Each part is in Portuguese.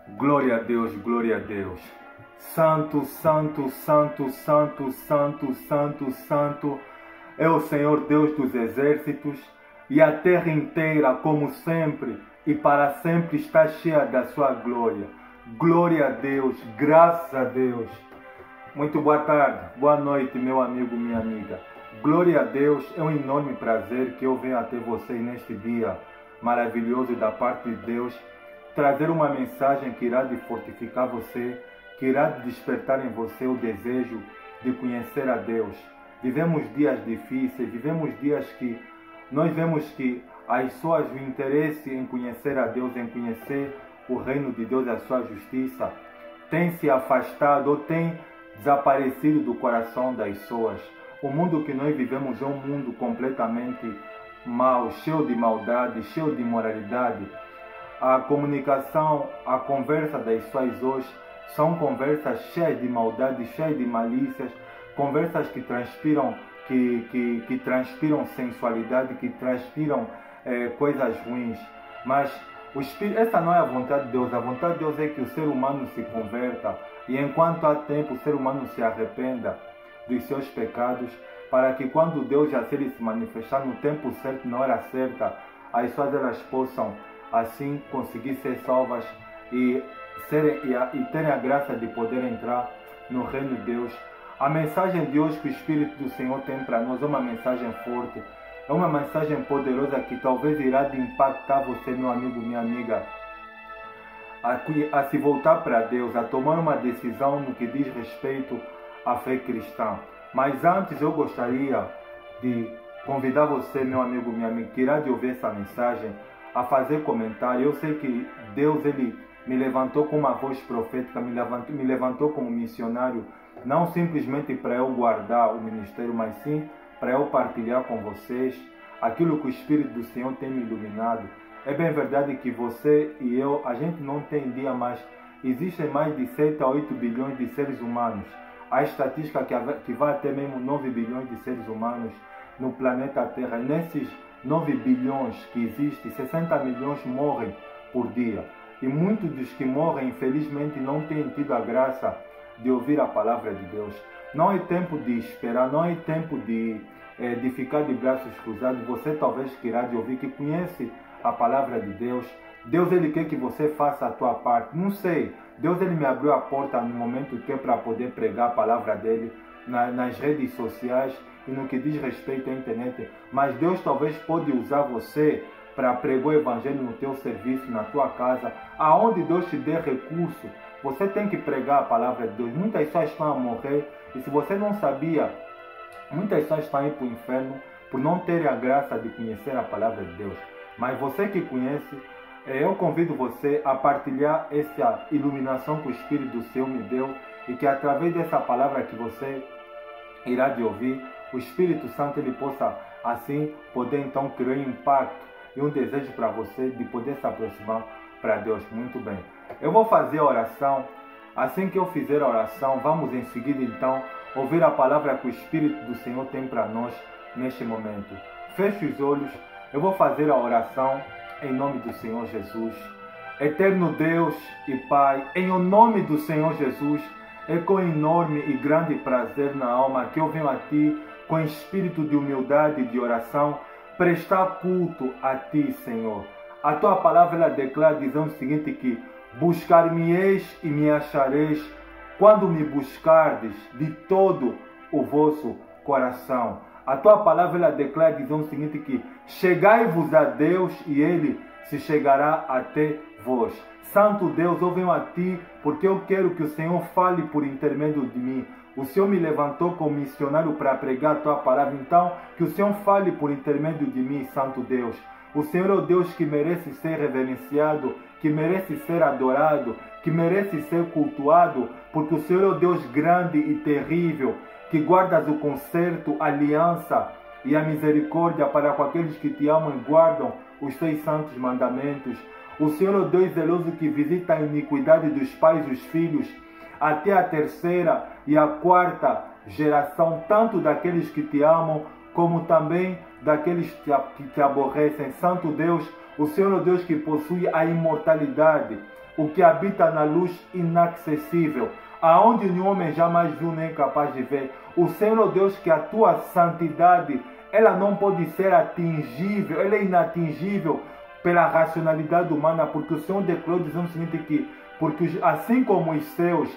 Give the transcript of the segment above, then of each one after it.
Glória a Deus, glória a Deus. Santo, santo, santo, santo, santo, santo, santo é o Senhor Deus dos exércitos, e a terra inteira, como sempre e para sempre, está cheia da sua glória. Glória a Deus, graças a Deus. Muito boa tarde, boa noite, meu amigo, minha amiga. Glória a Deus, é um enorme prazer que eu venho até vocês neste dia maravilhoso da parte de Deus, trazer uma mensagem que irá de fortificar você, que irá de despertar em você o desejo de conhecer a Deus. Vivemos dias difíceis, vivemos dias que nós vemos que as pessoas, o interesse em conhecer a Deus, em conhecer o reino de Deus, a sua justiça, tem se afastado ou tem desaparecido do coração das pessoas. O mundo que nós vivemos é um mundo completamente mau, cheio de maldade, cheio de imoralidade. A comunicação, a conversa das pessoas hoje são conversas cheias de maldade, cheias de malícias, conversas que transpiram, que transpiram sensualidade, que transpiram coisas ruins. Mas essa não é a vontade de Deus. A vontade de Deus é que o ser humano se converta, e enquanto há tempo o ser humano se arrependa dos seus pecados, para que quando Deus já se manifestar no tempo certo, na hora certa, as pessoas elas possam assim conseguir ser salvas e terem a graça de poder entrar no reino de Deus. A mensagem de hoje que o Espírito do Senhor tem para nós é uma mensagem forte, é uma mensagem poderosa que talvez irá de impactar você, meu amigo, minha amiga, a se voltar para Deus, a tomar uma decisão no que diz respeito à fé cristã. Mas antes eu gostaria de convidar você, meu amigo, minha amiga, que irá de ouvir essa mensagem, a fazer comentário. Eu sei que Deus ele me levantou com uma voz profética, me levantou como missionário, não simplesmente para eu guardar o ministério, mas sim para eu partilhar com vocês aquilo que o Espírito do Senhor tem me iluminado. É bem verdade que você e eu, a gente não tem dia, mas existem mais de 7 a 8 bilhões de seres humanos. A estatística que vai até mesmo 9 bilhões de seres humanos no planeta Terra. E nesses 9 bilhões que existem, 60 milhões morrem por dia. E muitos dos que morrem, infelizmente, não têm tido a graça de ouvir a palavra de Deus. Não é tempo de esperar, não é tempo de ficar de braços cruzados. Você talvez queira de ouvir, que conhece a palavra de Deus. Deus ele quer que você faça a tua parte. Não sei, Deus ele me abriu a porta no momento que é para poder pregar a palavra dele nas redes sociais e no que diz respeito à internet. Mas Deus talvez pode usar você para pregar o evangelho no teu serviço, na tua casa, aonde Deus te dê recurso. Você tem que pregar a palavra de Deus. Muitas pessoas estão a morrer, e se você não sabia, muitas pessoas estão a ir para o inferno por não terem a graça de conhecer a palavra de Deus. Mas você que conhece, eu convido você a partilhar essa iluminação que o Espírito do Senhor me deu, e que através dessa palavra que você irá de ouvir, o Espírito Santo ele possa assim poder então criar um impacto e um desejo para você de poder se aproximar para Deus. Muito bem, eu vou fazer a oração. Assim que eu fizer a oração, vamos em seguida então ouvir a palavra que o Espírito do Senhor tem para nós neste momento. Feche os olhos, eu vou fazer a oração em nome do Senhor Jesus. Eterno Deus e Pai, em o nome do Senhor Jesus, é com enorme e grande prazer na alma que eu venho a Ti com espírito de humildade e de oração, prestar culto a Ti, Senhor. A Tua palavra ela declara dizendo o seguinte, que buscar-me-eis e me achareis quando me buscardes de todo o vosso coração. A Tua palavra ela declara dizendo o seguinte, que chegai-vos a Deus e Ele se chegará até vós. Santo Deus, eu venho a Ti porque eu quero que o Senhor fale por intermédio de mim. O Senhor me levantou como missionário para pregar a Tua palavra, então que o Senhor fale por intermédio de mim, Santo Deus. O Senhor é o Deus que merece ser reverenciado, que merece ser adorado, que merece ser cultuado, porque o Senhor é o Deus grande e terrível, que guardas o concerto, a aliança e a misericórdia para com aqueles que Te amam e guardam os Teus santos mandamentos. O Senhor é o Deus zeloso que visita a iniquidade dos pais e os filhos, até a terceira e a quarta geração, tanto daqueles que Te amam, como também daqueles que te aborrecem. Santo Deus, o Senhor é o Deus que possui a imortalidade. o que habita na luz inacessível, aonde nenhum homem jamais viu nem capaz de ver. O Senhor Deus, que a tua santidade, ela não pode ser atingível, ela é inatingível pela racionalidade humana, porque o Senhor declarou dizendo o seguinte, que porque assim como os céus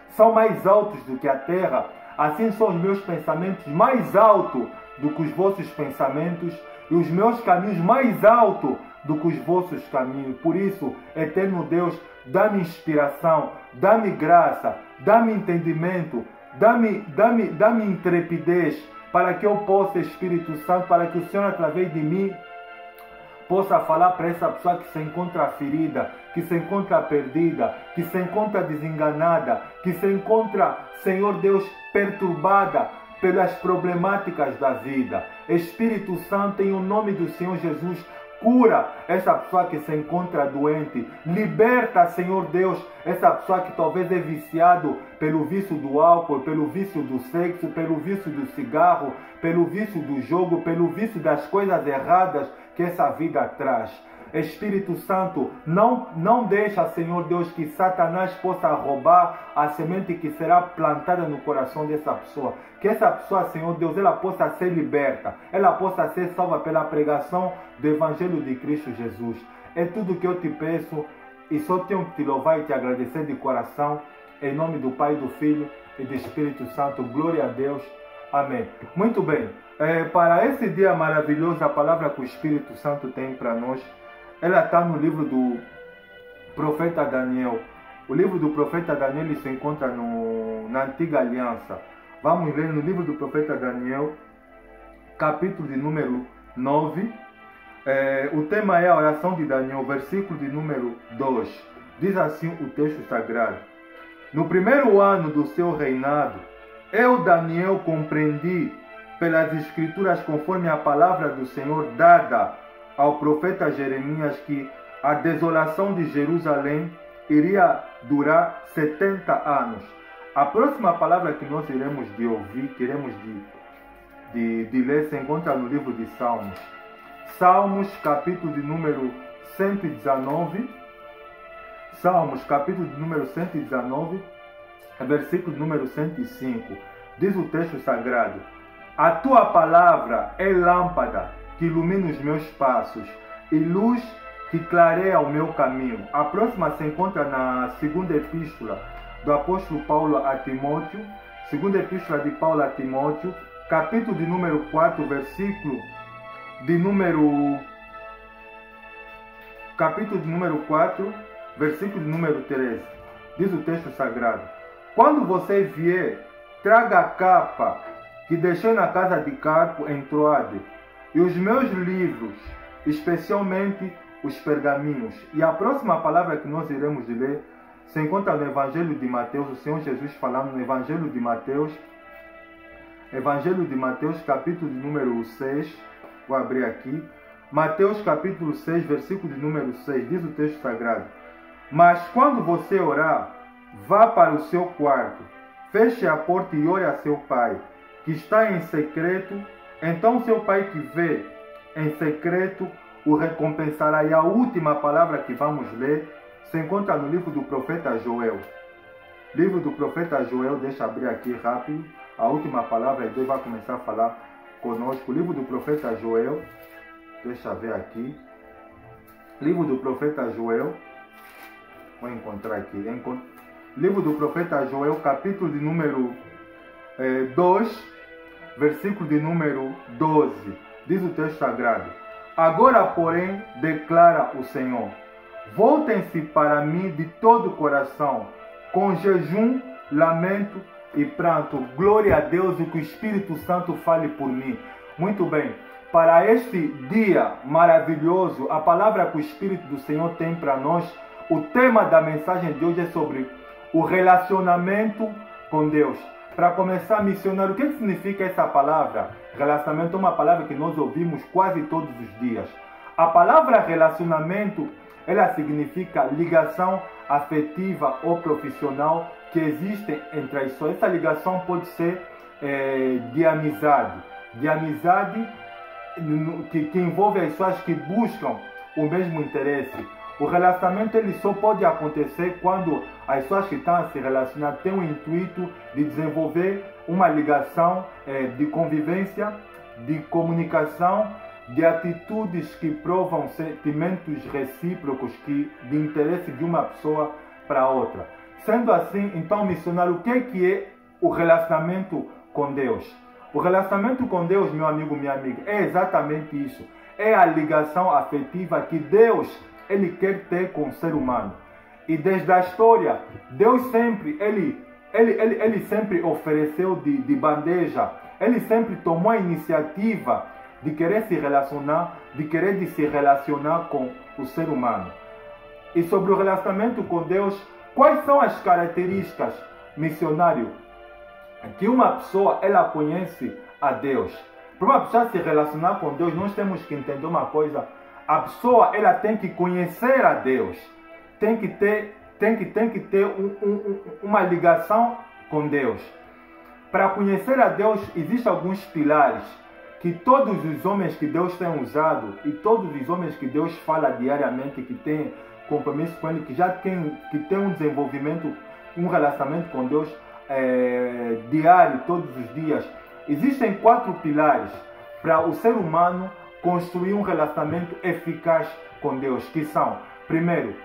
são mais altos do que a terra, assim são os meus pensamentos mais altos do que os vossos pensamentos, e os meus caminhos mais altos do que os vossos caminhos. Por isso, eterno Deus, dá-me inspiração, dá-me graça, dá-me entendimento, dá-me intrepidez, para que eu possa, Espírito Santo, para que o Senhor, através de mim, possa falar para essa pessoa que se encontra ferida, que se encontra perdida, que se encontra desenganada, que se encontra, Senhor Deus, perturbada pelas problemáticas da vida. Espírito Santo, em o nome do Senhor Jesus, cura essa pessoa que se encontra doente. Liberta, Senhor Deus, essa pessoa que talvez é viciado pelo vício do álcool, pelo vício do sexo, pelo vício do cigarro, pelo vício do jogo, pelo vício das coisas erradas que essa vida traz. Espírito Santo, não deixa, Senhor Deus, que Satanás possa roubar a semente que será plantada no coração dessa pessoa. Que essa pessoa, Senhor Deus, ela possa ser liberta, ela possa ser salva pela pregação do Evangelho de Cristo Jesus. É tudo que eu te peço e só tenho que te louvar e te agradecer de coração. Em nome do Pai, do Filho e do Espírito Santo. Glória a Deus. Amém. Muito bem. Para esse dia maravilhoso, a palavra que o Espírito Santo tem para nós, ela está no livro do profeta Daniel. O livro do profeta Daniel ele se encontra na Antiga Aliança. Vamos ler no livro do profeta Daniel, capítulo de número 9. O tema é a oração de Daniel, versículo de número 2. Diz assim o texto sagrado. No primeiro ano do seu reinado, eu, Daniel, compreendi pelas Escrituras, conforme a palavra do Senhor dada ao profeta Jeremias, que a desolação de Jerusalém iria durar 70 anos. A próxima palavra que nós iremos de ouvir, queremos de ler, se encontra no livro de Salmos. Salmos, capítulo de número 119. Salmos, capítulo de número 119, versículo de número 105. Diz o texto sagrado: a tua palavra é lâmpada que ilumina os meus passos e luz que clareia o meu caminho. A próxima se encontra na segunda epístola do apóstolo Paulo a Timóteo, segunda epístola de Paulo a Timóteo, capítulo de número 4, versículo de número 4, versículo de número 13. Diz o texto sagrado: quando você vier, traga a capa que deixei na casa de Carpo em Troade, e os meus livros, especialmente os pergaminhos. E a próxima palavra que nós iremos ler se encontra no Evangelho de Mateus, o Senhor Jesus falando no Evangelho de Mateus, capítulo de número 6, vou abrir aqui, Mateus capítulo 6, versículo de número 6, diz o texto sagrado: mas quando você orar, vá para o seu quarto, feche a porta e ore a seu pai, que está em secreto, então seu pai que vê em secreto o recompensará. E a última palavra que vamos ler se encontra no livro do profeta Joel. Livro do profeta Joel, deixa eu abrir aqui rápido. A última palavra, e Deus vai começar a falar conosco. Livro do profeta Joel, deixa eu ver aqui. Livro do profeta Joel, vou encontrar aqui. Livro do profeta Joel, capítulo de número 2, versículo de número 12. Diz o texto sagrado: agora, porém, declara o Senhor, voltem-se para mim de todo o coração, com jejum, lamento e pranto. Glória a Deus, e que o Espírito Santo fale por mim. Muito bem, para este dia maravilhoso, a palavra que o Espírito do Senhor tem para nós, o tema da mensagem de hoje é sobre o relacionamento com Deus. Para começar, missionário, o que significa essa palavra? Relacionamento é uma palavra que nós ouvimos quase todos os dias. A palavra relacionamento, ela significa ligação afetiva ou profissional que existe entre as pessoas. Essa ligação pode ser de amizade que envolve as pessoas que buscam o mesmo interesse. O relacionamento ele só pode acontecer quando as pessoas que estão a se relacionar têm o intuito de desenvolver uma ligação de convivência, de comunicação, de atitudes que provam sentimentos recíprocos de interesse de uma pessoa para outra. Sendo assim, então, missionário, o que é o relacionamento com Deus? O relacionamento com Deus, meu amigo, minha amiga, é exatamente isso. É a ligação afetiva que Deus ele quer ter com o ser humano. E desde a história, Deus sempre, ele sempre ofereceu de bandeja, ele sempre tomou a iniciativa de querer se relacionar, de se relacionar com o ser humano. E sobre o relacionamento com Deus, quais são as características, missionário, que uma pessoa ela conhece a Deus? Para uma pessoa se relacionar com Deus, nós temos que entender uma coisa. A pessoa ela tem que conhecer a Deus, tem que ter uma ligação com Deus. Para conhecer a Deus, existem alguns pilares que todos os homens que Deus tem usado e todos os homens que Deus fala diariamente, que tem compromisso com Ele, que já tem um desenvolvimento, um relacionamento com Deus diário, todos os dias. Existem 4 pilares para o ser humano construir um relacionamento eficaz com Deus, que são: primeiro,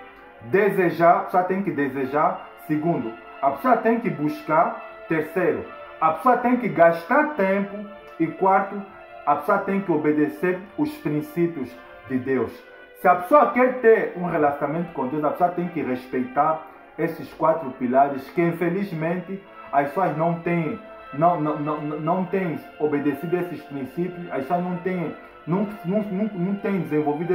desejar, a pessoa tem que desejar; segundo, a pessoa tem que buscar; terceiro, a pessoa tem que gastar tempo; e quarto, a pessoa tem que obedecer os princípios de Deus. Se a pessoa quer ter um relacionamento com Deus, a pessoa tem que respeitar esses 4 pilares que, infelizmente, as pessoas não têm obedecido esses princípios, as pessoas não têm desenvolvido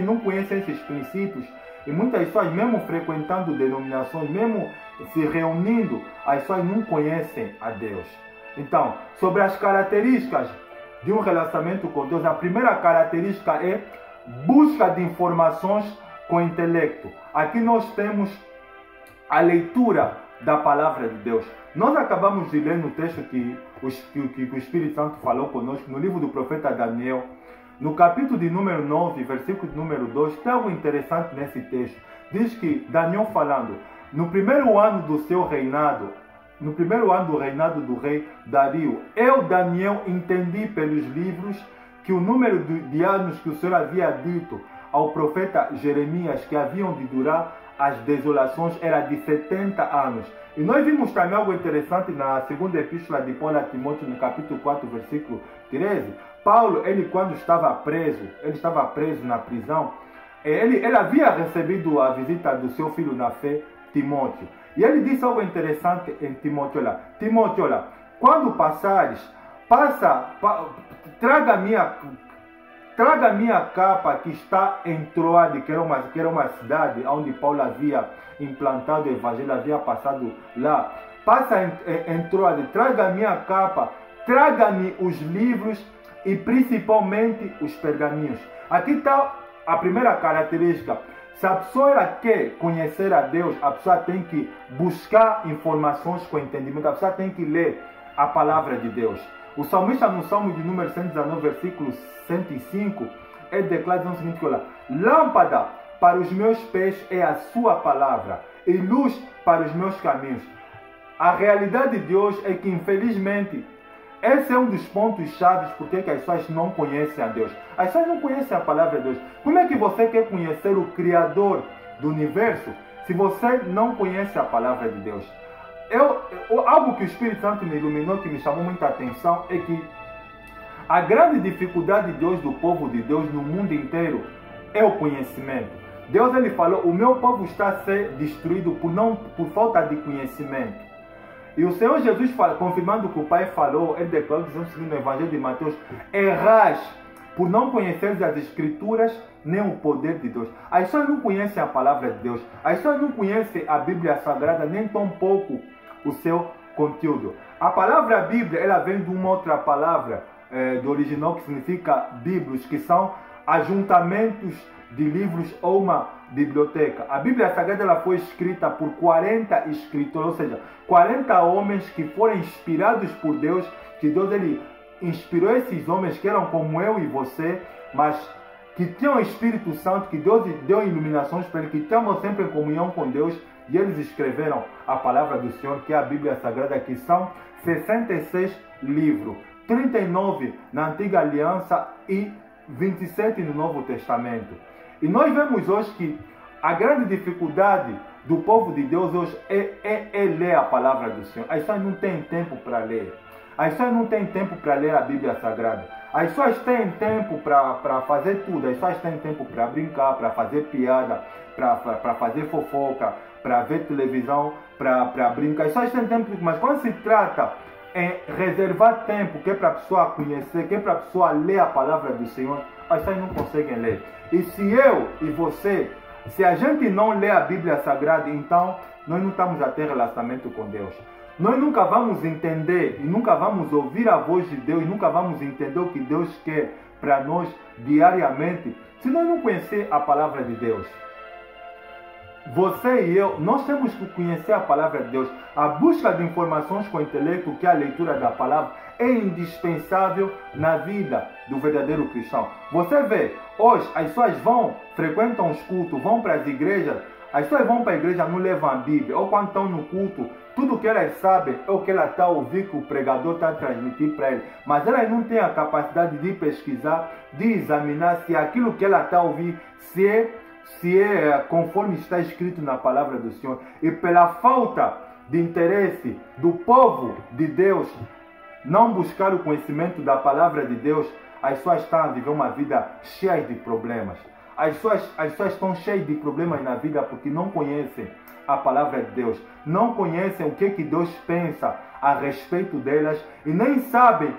não conhecem esses princípios. E muitas pessoas, mesmo frequentando denominações, mesmo se reunindo, as pessoas não conhecem a Deus. Então, sobre as características de um relacionamento com Deus, a primeira característica é busca de informações com intelecto. Aqui nós temos a leitura da palavra de Deus. Nós acabamos de ler no texto que o Espírito Santo falou conosco, no livro do profeta Daniel, no capítulo de número 9, versículo de número 2, tem algo interessante nesse texto. Diz que Daniel falando, no primeiro ano do seu reinado, no primeiro ano do reinado do rei Dario, eu, Daniel, entendi pelos livros que o número de anos que o Senhor havia dito ao profeta Jeremias que haviam de durar as desolações era de 70 anos. E nós vimos também algo interessante na segunda epístola de Paulo a Timóteo, no capítulo 4, versículo 13. Paulo, ele quando estava preso na prisão, ele havia recebido a visita do seu filho na fé, Timóteo. E ele disse algo interessante em Timóteo lá. Timóteo, olha, quando passares, traga a minha capa que está em Troade, que era uma cidade onde Paulo havia implantado o evangelho, havia passado lá. Passa em Troade, traga a minha capa, traga-me os livros e principalmente os pergaminhos. Aqui está a primeira característica. Se a pessoa quer conhecer a Deus, a pessoa tem que buscar informações com entendimento, a pessoa tem que ler a palavra de Deus. O salmista, no Salmo de número 119, versículo 105, ele declara o seguinte: olha, lâmpada para os meus pés é a sua palavra e luz para os meus caminhos. A realidade de hoje é que, infelizmente, esse é um dos pontos chaves porque as pessoas não conhecem a Deus. As pessoas não conhecem a palavra de Deus. Como é que você quer conhecer o Criador do universo se você não conhece a palavra de Deus? Algo que o Espírito Santo me iluminou, que me chamou muita atenção, é que a grande dificuldade de hoje do povo de Deus no mundo inteiro é o conhecimento. Deus, ele falou: o meu povo está a ser destruído por falta de conhecimento. E o Senhor Jesus, confirmando o que o Pai falou, ele declarou, dizendo o seguinte no Evangelho de Mateus: errais por não conheceres as Escrituras nem o poder de Deus. As pessoas não conhecem a palavra de Deus. As pessoas não conhecem a Bíblia Sagrada, nem tão pouco o seu conteúdo. A palavra Bíblia, ela vem de uma outra palavra do original que significa bíblios, que são ajuntamentos de livros ou uma biblioteca. A Bíblia Sagrada, ela foi escrita por 40 escritores, ou seja, 40 homens que foram inspirados por Deus, que Deus ele inspirou esses homens que eram como eu e você, mas que tinham o Espírito Santo, que Deus deu iluminações para eles, que estavam sempre em comunhão com Deus, e eles escreveram a palavra do Senhor, que é a Bíblia Sagrada, que são 66 livros, 39 na Antiga Aliança e 27 no Novo Testamento. E nós vemos hoje que a grande dificuldade do povo de Deus hoje é ler a palavra do Senhor. As pessoas não têm tempo para ler. As pessoas não têm tempo para ler a Bíblia Sagrada. As pessoas têm tempo para fazer tudo. As pessoas têm tempo para brincar, para fazer piada, para fazer fofoca, para ver televisão, para brincar. As pessoas têm tempo, mas quando se trata em reservar tempo, que é para a pessoa conhecer, que é para a pessoa ler a palavra do Senhor, as pessoas não conseguem ler. E se eu e você, se a gente não lê a Bíblia Sagrada, então nós não estamos a ter relacionamento com Deus. Nós nunca vamos entender e nunca vamos ouvir a voz de Deus, nunca vamos entender o que Deus quer para nós diariamente, se nós não conhecer a palavra de Deus. Você e eu, nós temos que conhecer a palavra de Deus. A busca de informações com o intelecto, que é a leitura da palavra, é indispensável na vida do verdadeiro cristão. Você vê, hoje as pessoas frequentam os cultos, vão para as igrejas, as pessoas vão para a igreja, não levam a Bíblia, ou quando estão no culto, tudo que elas sabem é o que ela está ouvindo que o pregador está transmitindo para eles. Mas elas não têm a capacidade de pesquisar, de examinar se aquilo que ela está ouvindo, se é conforme está escrito na palavra do Senhor. E pela falta de interesse do povo de Deus não buscar o conhecimento da palavra de Deus, as pessoas estão a viver uma vida cheia de problemas. As pessoas estão cheias de problemas na vida porque não conhecem a palavra de Deus, não conhecem o que Deus pensa a respeito delas e nem sabem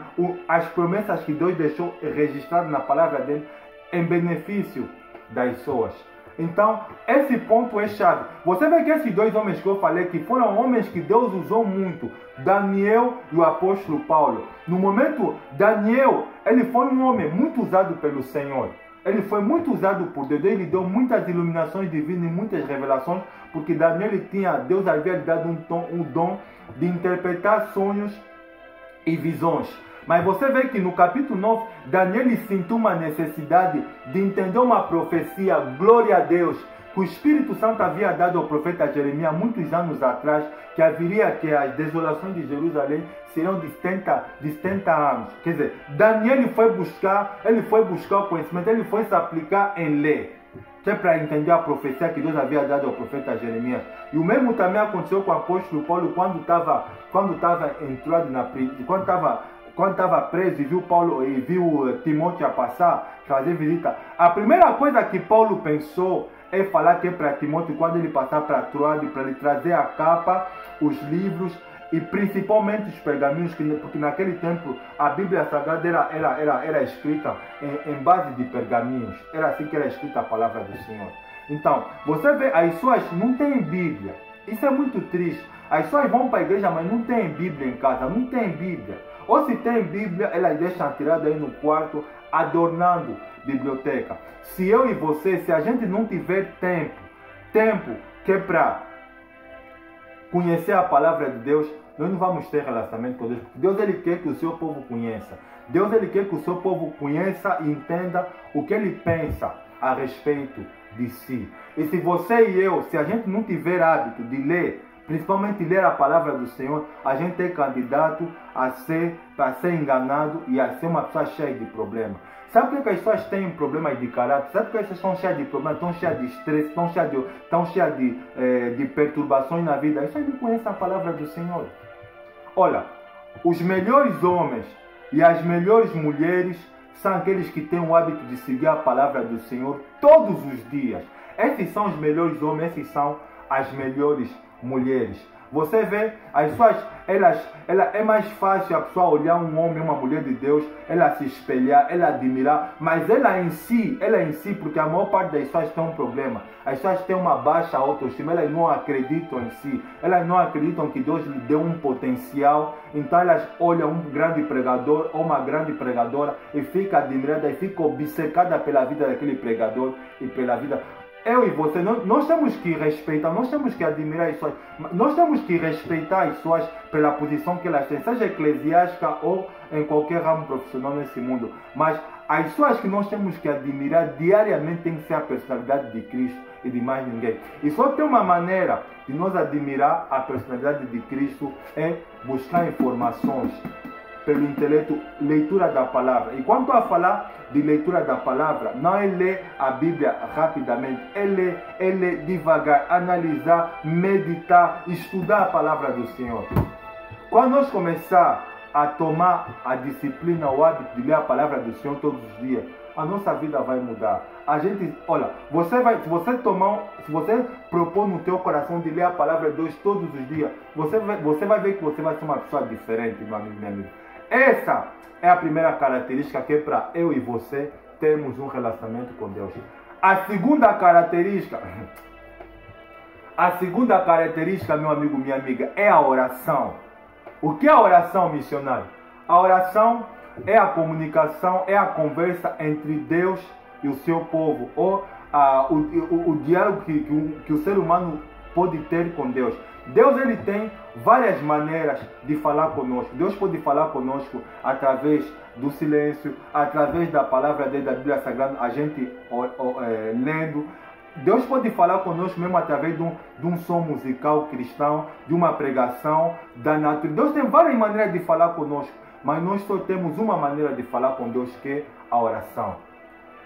as promessas que Deus deixou registradas na palavra dele em benefício das pessoas. Então, esse ponto é chave. Você vê que esses dois homens que eu falei, que foram homens que Deus usou muito, Daniel e o apóstolo Paulo. No momento, Daniel, ele foi um homem muito usado pelo Senhor. Ele foi muito usado por Deus. Ele deu muitas iluminações divinas e muitas revelações, porque Daniel Deus havia lhe dado um dom de interpretar sonhos e visões. Mas você vê que no capítulo 9, Daniel sentiu uma necessidade de entender uma profecia, glória a Deus, que o Espírito Santo havia dado ao profeta Jeremias muitos anos atrás, que haveria que as desolações de Jerusalém seriam de 70 anos. Quer dizer, Daniel foi buscar o conhecimento, ele foi se aplicar em ler, que é para entender a profecia que Deus havia dado ao profeta Jeremias. E o mesmo também aconteceu com o apóstolo Paulo quando estava entrado na prisão, quando estava preso e viu Paulo e viu Timóteo a passar, fazer visita. A primeira coisa que Paulo pensou é falar que é para Timóteo, quando ele passar para Troade, para ele trazer a capa, os livros e principalmente os pergaminhos, porque naquele tempo a Bíblia Sagrada era escrita em base de pergaminhos. Era assim que era escrita a palavra do Senhor. Então, você vê, as pessoas não têm Bíblia. Isso é muito triste. As pessoas vão para a igreja, mas não tem Bíblia em casa, não tem Bíblia. Ou se tem Bíblia, elas deixam tirada aí no quarto, adornando biblioteca. Se eu e você, se a gente não tiver tempo que é para conhecer a palavra de Deus, nós não vamos ter relacionamento com Deus. Porque Deus ele quer que o seu povo conheça. Deus ele quer que o seu povo conheça e entenda o que ele pensa a respeito de si. E se você e eu, se a gente não tiver hábito de ler, principalmente ler a palavra do Senhor, a gente é candidato a ser enganado e a ser uma pessoa cheia de problemas. Sabe por que as pessoas têm problemas de caráter? Sabe por que as pessoas estão cheias de problemas, estão cheias de estresse, estão cheias de perturbações na vida? As pessoas não conhecem a palavra do Senhor. Olha, os melhores homens e as melhores mulheres são aqueles que têm o hábito de seguir a palavra do Senhor todos os dias. Esses são os melhores homens, esses são as melhores mulheres. Você vê, as pessoas, é mais fácil a pessoa olhar um homem, uma mulher de Deus, ela se espelhar, ela admirar, mas ela em si, porque a maior parte das pessoas tem um problema. As pessoas têm uma baixa autoestima, elas não acreditam em si, elas não acreditam que Deus lhe deu um potencial, então elas olham um grande pregador ou uma grande pregadora e ficam admiradas, e ficam obcecadas pela vida daquele pregador e pela vida. Eu e você, nós temos que respeitar, nós temos que admirar as pessoas, nós temos que respeitar as pessoas pela posição que elas têm, seja eclesiástica ou em qualquer ramo profissional nesse mundo. Mas as pessoas que nós temos que admirar diariamente tem que ser a personalidade de Cristo e de mais ninguém. E só tem uma maneira de nós admirar a personalidade de Cristo, é buscar informações pelo intelecto, leitura da palavra. E quando a falar de leitura da palavra, não é ler a Bíblia rapidamente, é ler devagar, analisar, meditar, estudar a palavra do Senhor. Quando nós começar a tomar a disciplina, o hábito de ler a palavra do Senhor todos os dias, a nossa vida vai mudar. A gente, olha, se você propor no teu coração de ler a palavra de Deus todos os dias, você vai ver que você vai ser uma pessoa diferente, meu amigo, minha amiga. Essa é a primeira característica que é para eu e você termos um relacionamento com Deus. A segunda característica, meu amigo, minha amiga, é a oração. O que é a oração, missionário? A oração é a comunicação, é a conversa entre Deus e o seu povo, ou o diálogo que o ser humano pode ter com Deus. Deus, ele tem várias maneiras de falar conosco. Deus pode falar conosco através do silêncio, através da palavra dele, da Bíblia Sagrada, a gente lendo. Deus pode falar conosco mesmo através de um som musical cristão, de uma pregação, da natureza. Deus tem várias maneiras de falar conosco, mas nós só temos uma maneira de falar com Deus, que é a oração.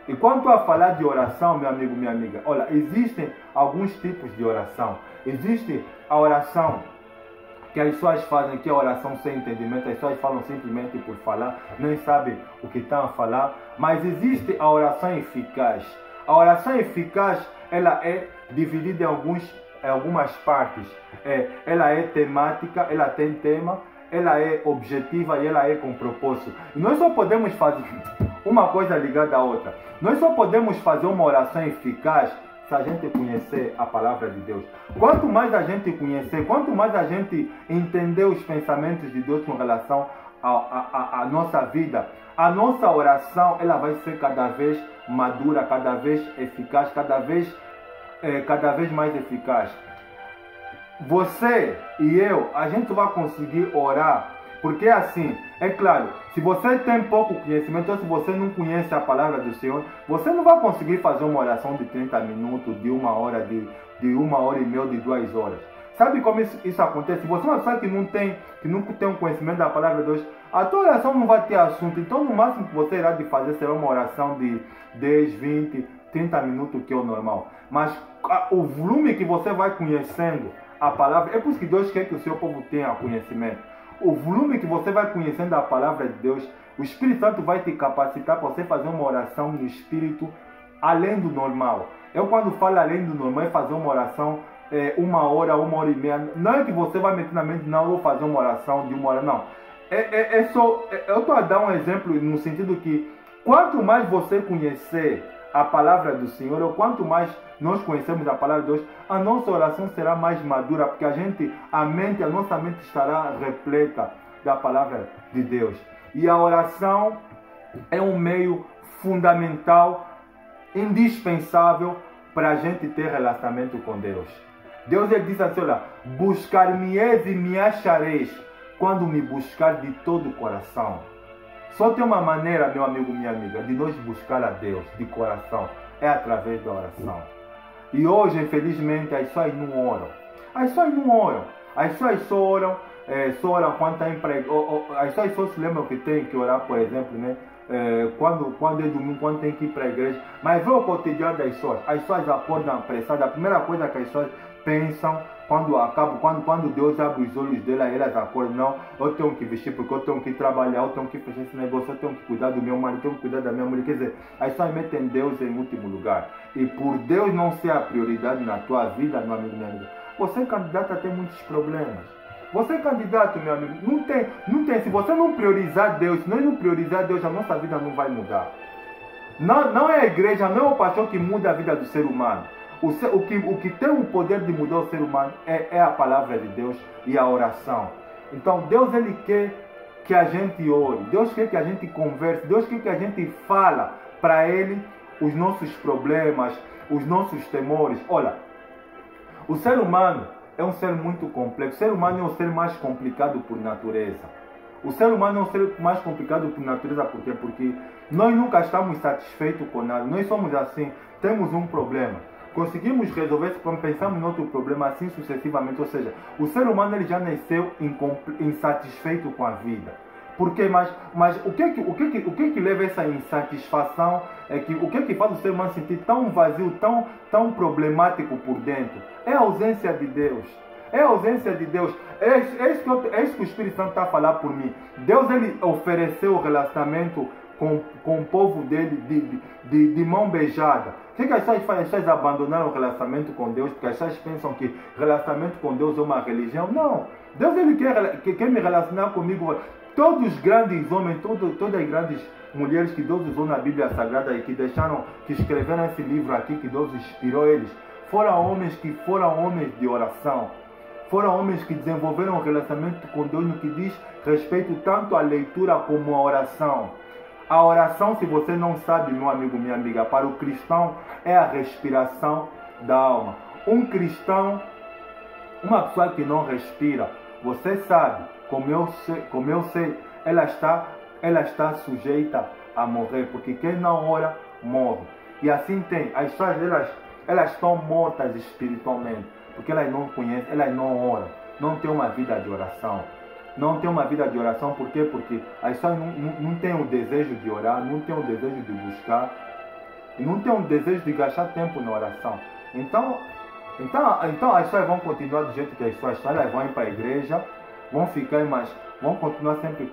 E quanto a falar de oração, meu amigo, minha amiga, olha, existem alguns tipos de oração. Existe a oração que as pessoas fazem, que é a oração sem entendimento, as pessoas falam simplesmente por falar, nem sabem o que estão a falar, mas existe a oração eficaz. A oração eficaz, ela é dividida em algumas partes. Ela é temática, ela tem tema, ela é objetiva e ela é com propósito. E nós só podemos fazer uma coisa ligada à outra. Nós só podemos fazer uma oração eficaz se a gente conhecer a palavra de Deus. Quanto mais a gente conhecer, quanto mais a gente entender os pensamentos de Deus com relação à nossa vida, a nossa oração, ela vai ser cada vez madura, cada vez eficaz, cada vez mais eficaz. Você e eu, a gente vai conseguir orar, porque assim, é claro, se você tem pouco conhecimento, ou se você não conhece a palavra do Senhor, você não vai conseguir fazer uma oração de 30 minutos, de 1 hora, de 1h30, de 2 horas. Sabe como isso acontece? Se você é uma pessoa que nunca tem um conhecimento da palavra de Deus, a tua oração não vai ter assunto. Então, no máximo que você irá de fazer será uma oração de 10, 20, 30 minutos, que é o normal. Mas o volume que você vai conhecendo a palavra, é por isso que Deus quer que o seu povo tenha conhecimento. O volume que você vai conhecendo a palavra de Deus, o Espírito Santo vai te capacitar para você fazer uma oração no Espírito além do normal. Eu, quando falo além do normal, é fazer uma oração 1 hora, 1h30. Não é que você vai meter na mente, não, eu vou fazer uma oração de 1 hora, não. Eu estou a dar um exemplo no sentido que quanto mais você conhecer a palavra do Senhor, ou quanto mais nós conhecemos a palavra de Deus, a nossa oração será mais madura, porque a nossa mente estará repleta da palavra de Deus. E a oração é um meio fundamental, indispensável para a gente ter relacionamento com Deus. Deus, ele diz assim, olha, buscar-me-eis e me achareis quando me buscar de todo o coração. Só tem uma maneira, meu amigo, minha amiga, de nós buscar a Deus de coração, é através da oração. E hoje, infelizmente, as pessoas não oram. As pessoas não oram. As pessoas só oram quando está empregado. As pessoas só se lembram que tem que orar, por exemplo, né? Quando é domingo, quando tem que ir para a igreja. Mas vê o cotidiano das pessoas. As pessoas acordam apressadas. A primeira coisa que as pessoas pensam quando Deus abre os olhos dela, elas acordam, não, eu tenho que vestir porque eu tenho que trabalhar, eu tenho que fechar esse negócio, eu tenho que cuidar do meu marido, eu tenho que cuidar da minha mulher. Quer dizer, as pessoas metem Deus em último lugar. E por Deus não ser a prioridade na tua vida, meu amigo, minha amiga, você é candidato a ter muitos problemas. Você é candidato, meu amigo, não tem, se você não priorizar Deus, se nós não priorizar Deus, a nossa vida não vai mudar. Não é a igreja, não é o pastor que muda a vida do ser humano. O que tem o poder de mudar o ser humano é a palavra de Deus e a oração. Então Deus, ele quer que a gente ore, Deus quer que a gente converse, Deus quer que a gente fala para Ele os nossos problemas, os nossos temores. Olha, o ser humano é um ser muito complexo. O ser humano é o ser mais complicado por natureza. O ser humano é um ser mais complicado por natureza, por quê? Porque nós nunca estamos satisfeitos com nada. Nós somos assim, temos um problema. Conseguimos resolver esse problema, pensamos em outro problema, assim sucessivamente. Ou seja, o ser humano ele já nasceu insatisfeito com a vida. Por quê? Mas o que leva a essa insatisfação? O que faz o ser humano sentir tão vazio, tão problemático por dentro? É a ausência de Deus. É a ausência de Deus. É isso que o Espírito Santo está a falar por mim. Deus ele ofereceu o relacionamento com o povo dele de mão beijada. O que as pessoas fazem? As pessoas abandonaram o relacionamento com Deus porque as pessoas pensam que relacionamento com Deus é uma religião. Não. Deus ele quer me relacionar comigo. Todos os grandes homens, todas as grandes mulheres que Deus usou na Bíblia Sagrada e que escreveram esse livro aqui, que Deus inspirou eles, foram homens de oração. Foram homens que desenvolveram um relacionamento com Deus no que diz respeito tanto à leitura como à oração. A oração, se você não sabe, meu amigo, minha amiga, para o cristão é a respiração da alma. Um cristão, uma pessoa que não respira, você sabe, como eu sei, ela está sujeita a morrer, porque quem não ora, morre. E assim tem, as pessoas elas estão mortas espiritualmente, porque elas não conhecem, elas não oram, não têm uma vida de oração. Não tem uma vida de oração, por quê? Porque as pessoas não têm o desejo de orar, não têm o desejo de buscar, e não têm o desejo de gastar tempo na oração. Então as pessoas vão continuar do jeito que as pessoas estão, elas vão ir para a igreja, vão ficar, mas vão continuar sempre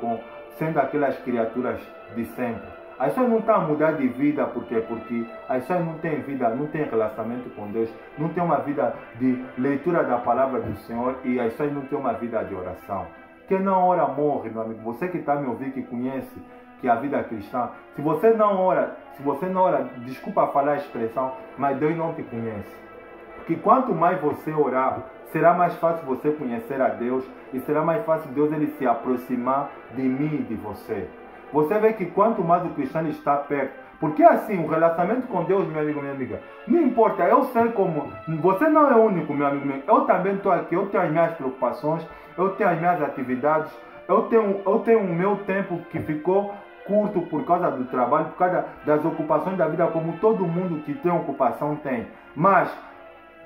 sendo aquelas criaturas de sempre. As pessoas não estão a mudar de vida, por quê? Porque as pessoas não têm vida, não têm relacionamento com Deus, não têm uma vida de leitura da palavra do Senhor e as pessoas não têm uma vida de oração. Quem não ora morre, meu amigo. Você que está me ouvindo, que conhece que a vida é cristã, se você não ora, desculpa falar a expressão, mas Deus não te conhece. Porque quanto mais você orar, será mais fácil você conhecer a Deus e será mais fácil Deus ele se aproximar de mim e de você. Você vê que quanto mais o cristão está perto, porque assim, o relacionamento com Deus, meu amigo, minha amiga, não importa, eu sei como, você não é o único, meu amigo, eu também estou aqui, eu tenho as minhas preocupações, eu tenho as minhas atividades, eu tenho o meu tempo que ficou curto por causa do trabalho, por causa das ocupações da vida, como todo mundo que tem ocupação tem. Mas,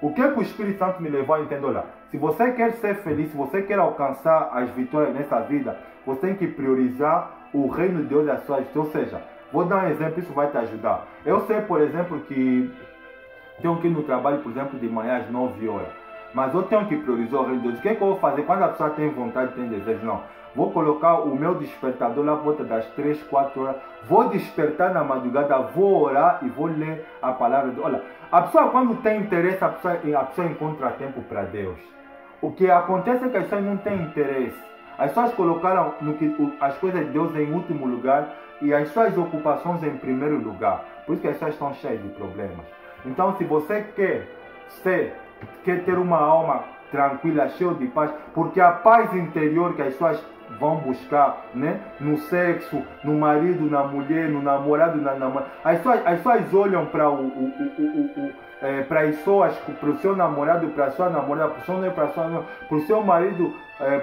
o que o Espírito Santo me levou a entender lá? Se você quer ser feliz, se você quer alcançar as vitórias nessa vida, você tem que priorizar o reino de Deus e as suas vitórias. Ou seja, vou dar um exemplo, isso vai te ajudar. Eu sei, por exemplo, que tenho que ir no trabalho, por exemplo, de manhã às 9 horas. Mas eu tenho que priorizar o reino de Deus. O que eu vou fazer? Quando a pessoa tem vontade, tem desejo, não. Vou colocar o meu despertador lá por volta das 3, 4 horas. Vou despertar na madrugada, vou orar e vou ler a palavra de Deus. Olha, a pessoa quando tem interesse, a pessoa encontra tempo para Deus. O que acontece é que as pessoas não têm interesse. As pessoas colocaram as coisas de Deus em último lugar e as suas ocupações em primeiro lugar. Por isso que as pessoas estão cheias de problemas. Então, se você quer ter uma alma tranquila, cheia de paz, porque a paz interior que as pessoas vão buscar, né? No sexo, no marido, na mulher, no namorado, na namorada. As pessoas olham para o seu namorado, para a sua namorada, para o seu noivo, para o seu marido,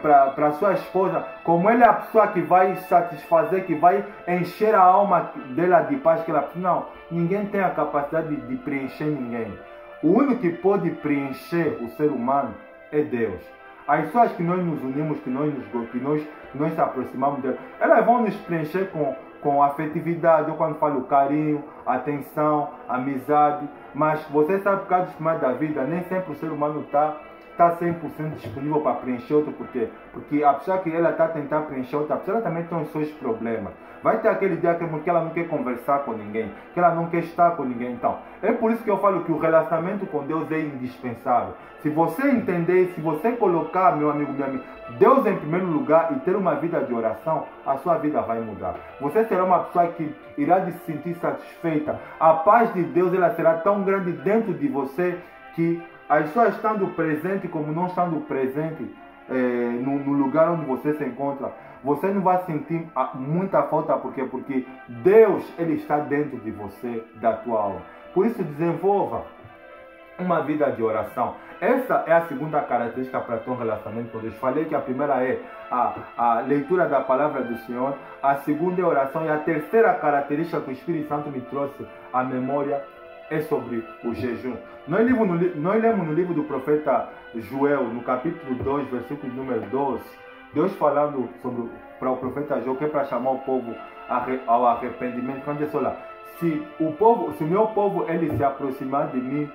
para a sua esposa, como ele é a pessoa que vai satisfazer, que vai encher a alma dela de paz, que ela não, ninguém tem a capacidade de preencher ninguém. O único que pode preencher o ser humano é Deus. As pessoas que nós nos unimos, que nós nos aproximamos dela, elas vão nos preencher com afetividade, eu quando falo carinho, atenção, amizade, mas você sabe por causa dos problemas da vida, nem sempre o ser humano está 100% disponível para preencher outro, por quê? Porque a pessoa que ela está tentando preencher outra pessoa, ela também tem os seus problemas. Vai ter aquele dia que ela não quer conversar com ninguém, que ela não quer estar com ninguém. Então, é por isso que eu falo que o relacionamento com Deus é indispensável. Se você entender, se você colocar, meu amigo, minha amiga, Deus em primeiro lugar e ter uma vida de oração, a sua vida vai mudar. Você será uma pessoa que irá se sentir satisfeita. A paz de Deus ela será tão grande dentro de você que as pessoas estando presente como não estando presente no lugar onde você se encontra, você não vai sentir muita falta, porque Deus ele está dentro de você, da tua alma. Por isso desenvolva uma vida de oração. Essa é a segunda característica para ter um relacionamento com Deus. Falei que a primeira é a leitura da palavra do Senhor, a segunda é a oração, e a terceira característica que o Espírito Santo me trouxe à memória é sobre o jejum. Nós lemos no livro do profeta Joel, no capítulo 2, versículo número 12, Deus falando para o profeta Joel, que é para chamar o povo ao arrependimento. Quando diz, olha, se o meu povo ele se aproximar de mim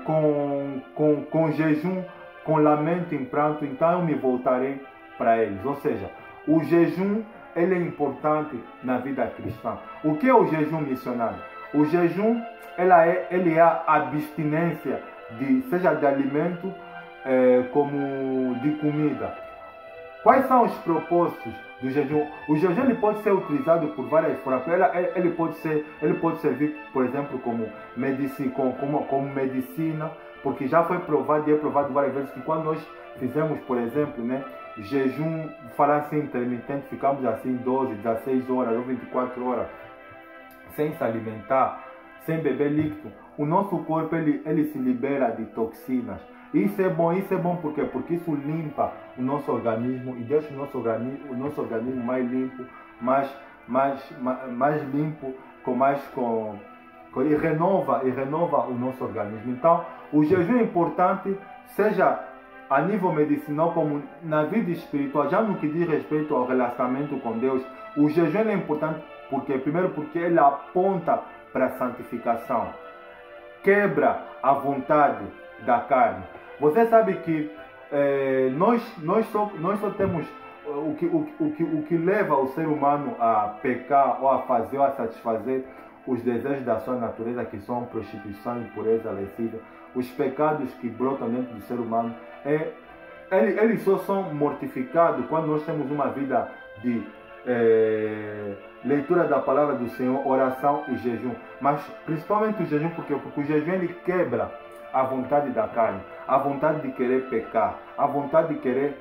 com jejum, com lamento e pranto, então eu me voltarei para eles. Ou seja, o jejum ele é importante na vida cristã. O que é o jejum missionário? O jejum ele é a abstinência seja de alimento como de comida. Quais são os propósitos do jejum? O jejum ele pode ser utilizado por várias formas. Ele pode servir, por exemplo, como medicina, porque já foi provado e é provado várias vezes que quando nós fizemos, por exemplo, né, jejum, falar assim, intermitente, ficamos assim 12, 16 horas ou 24 horas sem se alimentar, sem beber líquido, o nosso corpo ele se libera de toxinas. Isso é bom por quê? Porque isso limpa o nosso organismo e deixa o nosso organismo mais limpo, mais limpo, e renova o nosso organismo. Então, o jejum é importante, seja a nível medicinal como na vida espiritual, já no que diz respeito ao relacionamento com Deus. O jejum é importante primeiro porque ele aponta para a santificação, quebra a vontade da carne. Você sabe que nós só temos o que leva o ser humano a pecar ou a fazer ou a satisfazer os desejos da sua natureza, que são prostituição, impureza, lascívia, os pecados que brotam dentro do ser humano, eles só são mortificados quando nós temos uma vida de leitura da palavra do Senhor, oração e jejum. Mas principalmente o jejum, porque o jejum ele quebra a vontade da carne, a vontade de querer pecar, a vontade de querer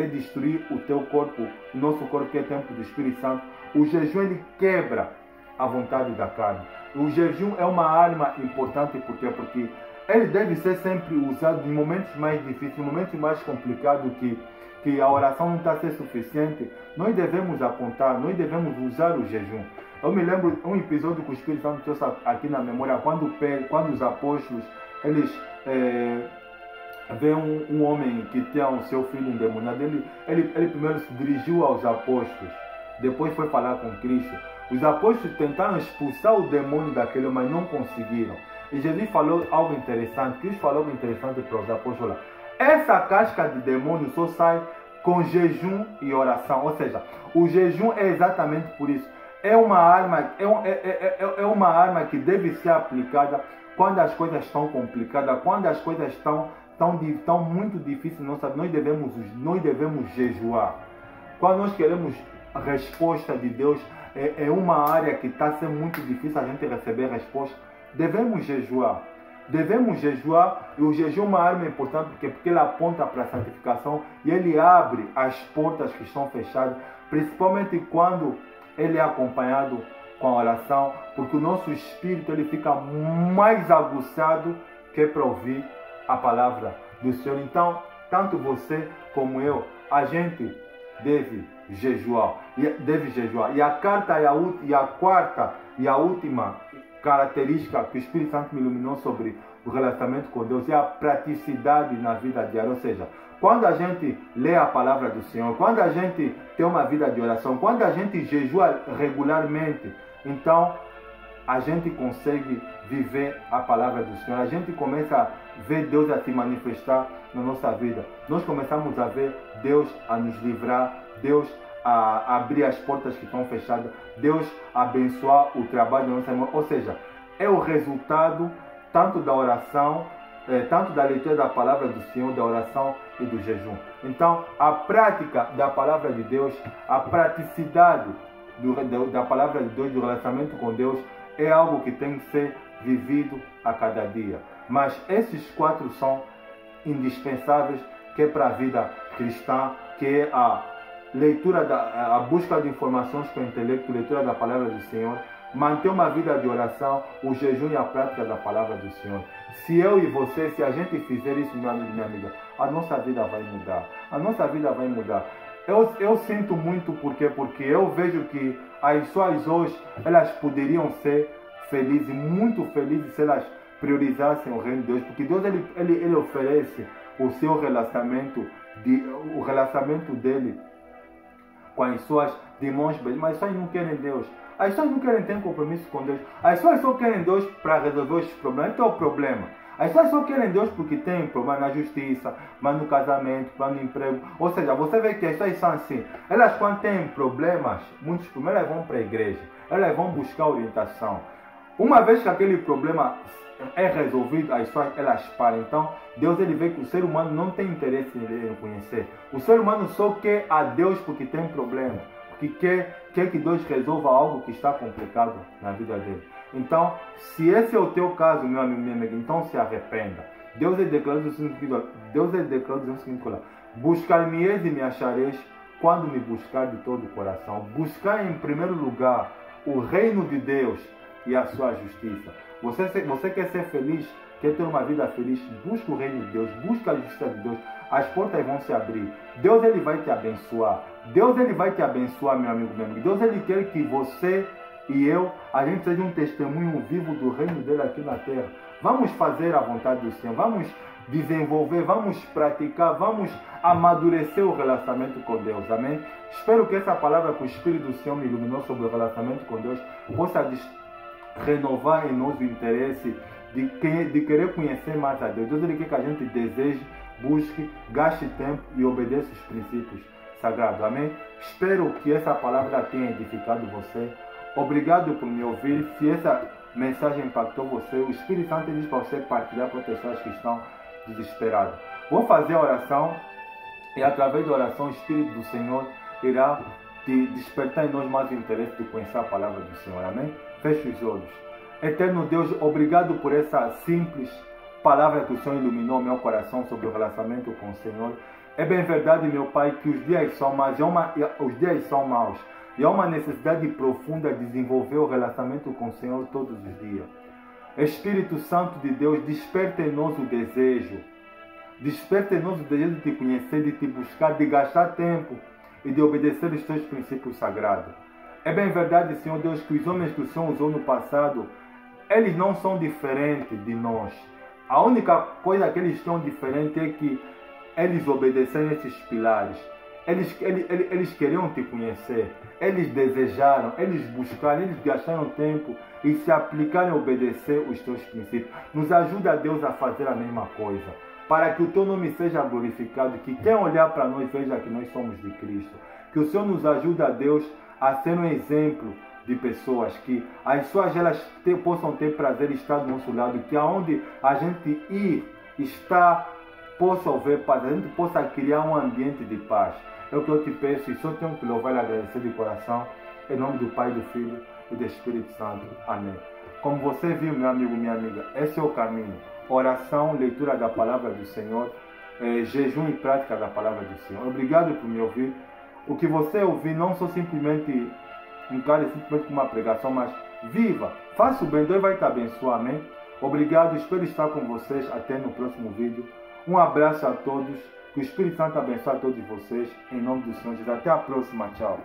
destruir o teu corpo, o nosso corpo que é templo do Espírito Santo. O jejum ele quebra a vontade da carne. O jejum é uma arma importante porque ele deve ser sempre usado em momentos mais difíceis, em momentos mais complicados que a oração não está a ser suficiente. Nós devemos apontar, nós devemos usar o jejum. Eu me lembro um episódio que o Espírito Santo trouxe aqui na memória, quando os apóstolos, eles vê um homem que tinha o seu filho endemoniado. Ele primeiro se dirigiu aos apóstolos, depois foi falar com Cristo. Os apóstolos tentaram expulsar o demônio daquele homem, mas não conseguiram. E Jesus falou algo interessante, Cristo falou algo interessante para os apóstolos. Essa casca de demônio só sai com jejum e oração. Ou seja, o jejum é exatamente por isso. É uma arma que deve ser aplicada quando as coisas estão complicadas, quando as coisas estão muito difíceis. Nós devemos jejuar. Quando nós queremos a resposta de Deus, é uma área que está sendo muito difícil a gente receber resposta. Devemos jejuar. Devemos jejuar, e o jejum é uma arma importante porque ele aponta para a santificação e ele abre as portas que estão fechadas, principalmente quando ele é acompanhado com a oração, porque o nosso espírito ele fica mais aguçado que para ouvir a palavra do Senhor. Então, tanto você como eu, a gente deve jejuar. E a quarta e a última característica que o Espírito Santo me iluminou sobre o relacionamento com Deus é a praticidade na vida diária. Ou seja, quando a gente lê a palavra do Senhor, quando a gente tem uma vida de oração, quando a gente jejua regularmente, então a gente consegue viver a palavra do Senhor. A gente começa a ver Deus a se manifestar na nossa vida. Nós começamos a ver Deus a nos livrar, Deus a abrir as portas que estão fechadas, Deus a abençoar o trabalho da nossa irmã. Ou seja, é o resultado tanto da oração, tanto da leitura da palavra do Senhor, da oração e do jejum. Então, a prática da palavra de Deus, a praticidade da palavra de Deus, do relacionamento com Deus, é algo que tem que ser vivido a cada dia. Mas esses 4 são indispensáveis, que é para a vida cristã, que é a leitura, a busca de informações com o intelecto, leitura da palavra do Senhor, manter uma vida de oração, o jejum e a prática da palavra do Senhor. Se eu e você, se a gente fizer isso, meu amigo e minha amiga, a nossa vida vai mudar. A nossa vida vai mudar. Eu sinto muito porque eu vejo que as pessoas hoje, elas poderiam ser felizes, muito felizes, se elas priorizassem o reino de Deus, porque Deus ele oferece o seu relacionamento, o relacionamento dele com as suas irmãos, mas as pessoas não querem Deus. As pessoas não querem ter um compromisso com Deus. As pessoas só querem Deus para resolver os problemas. Então é o problema. As pessoas só querem Deus porque tem problema na justiça, mas no casamento, mas no emprego. Ou seja, você vê que as pessoas são assim. Elas quando têm problemas, muitos problemas, elas vão para a igreja. Elas vão buscar orientação. Uma vez que aquele problema é resolvido, as pessoas elas param. Então, Deus ele vê que o ser humano não tem interesse em conhecer. O ser humano só quer a Deus porque tem problema. Porque quer que Deus resolva algo que está complicado na vida dele. Então, se esse é o teu caso, meu amigo, minha amiga, então se arrependa. Deus é declarado o seguinte, buscar-me-eis e me achareis quando me buscar de todo o coração. Buscar em primeiro lugar o reino de Deus e a sua justiça. Você quer ser feliz, quer ter uma vida feliz, busca o reino de Deus, busca a justiça de Deus. As portas vão se abrir. Deus ele vai te abençoar. Deus ele vai te abençoar, meu amigo, meu amigo. Deus ele quer que você e eu, a gente seja um testemunho vivo do reino dele aqui na terra. Vamos fazer a vontade do Senhor. Vamos desenvolver, vamos praticar, vamos amadurecer o relacionamento com Deus. Amém? Espero que essa palavra que o Espírito do Senhor me iluminou sobre o relacionamento com Deus possa renovar em nós o interesse de querer conhecer mais a Deus. Deus ele quer que a gente deseje, busque, gaste tempo e obedeça os princípios sagrados. Amém? Espero que essa palavra tenha edificado você. Obrigado por me ouvir. Se essa mensagem impactou você, o Espírito Santo diz para você partilhar com pessoas que estão desesperadas. Vou fazer a oração e através da oração o Espírito do Senhor irá te despertar em nós mais o interesse de conhecer a palavra do Senhor. Amém? Feche os olhos. Eterno Deus, obrigado por essa simples palavra que o Senhor iluminou meu coração sobre o relacionamento com o Senhor. É bem verdade, meu Pai, que os dias são maus, e há uma necessidade profunda de desenvolver o relacionamento com o Senhor todos os dias. Espírito Santo de Deus, desperta em nós o desejo. Desperta em nós o desejo de te conhecer, de te buscar, de gastar tempo e de obedecer os teus princípios sagrados. É bem verdade, Senhor Deus, que os homens que o Senhor usou no passado, eles não são diferentes de nós. A única coisa que eles estão diferente é que eles obedeceram esses pilares. Eles queriam te conhecer, eles desejaram, eles buscaram, eles gastaram tempo e se aplicaram a obedecer os teus princípios. Nos ajuda, Deus, a fazer a mesma coisa, para que o teu nome seja glorificado, que quem olhar para nós veja que nós somos de Cristo. Que o Senhor nos ajude, Deus, a ser um exemplo de pessoas, que as pessoas possam ter prazer de estar do nosso lado, que aonde a gente ir, possa haver paz, a gente possa criar um ambiente de paz. É o que eu te peço e só tenho que louvar e agradecer de coração, em nome do Pai, do Filho e do Espírito Santo. Amém. Como você viu, meu amigo, minha amiga, esse é o caminho. Oração, leitura da palavra do Senhor, jejum e prática da palavra do Senhor. Obrigado por me ouvir. O que você ouvir não só simplesmente encare simplesmente como uma pregação, mas viva, faça o bem, Deus vai te abençoar, amém? Obrigado, espero estar com vocês até no próximo vídeo. Um abraço a todos, que o Espírito Santo abençoe a todos vocês, em nome do Senhor Jesus. Até a próxima, tchau.